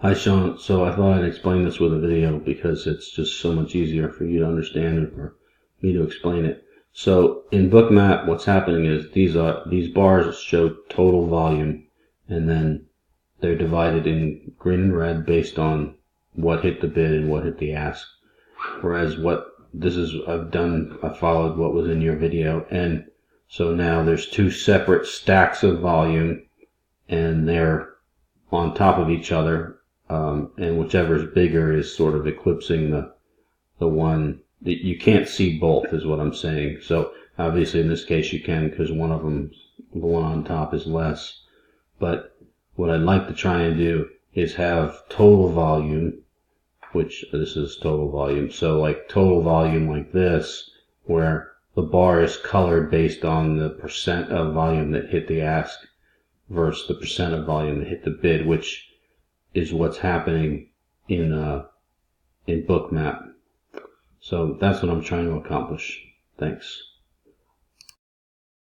Hi Sean, so I thought I'd explain this with a video because it's just so much easier for you to understand and for me to explain it. So in Bookmap, what's happening is these bars show total volume, and then they're divided in green and red based on what hit the bid and what hit the ask. Whereas I followed what was in your video, and so now there's two separate stacks of volume, and they're on top of each other, and whichever is bigger is sort of eclipsing the one that you can't see both, is what I'm saying. So obviously in this case you can, because one of them, the one on top, is less. But what I'd like to try and do is have total volume, which this is total volume. So like total volume like this, where the bar is colored based on the percent of volume that hit the ask versus the percent of volume that hit the bid, which is what's happening in Bookmap. So that's what I'm trying to accomplish. Thanks.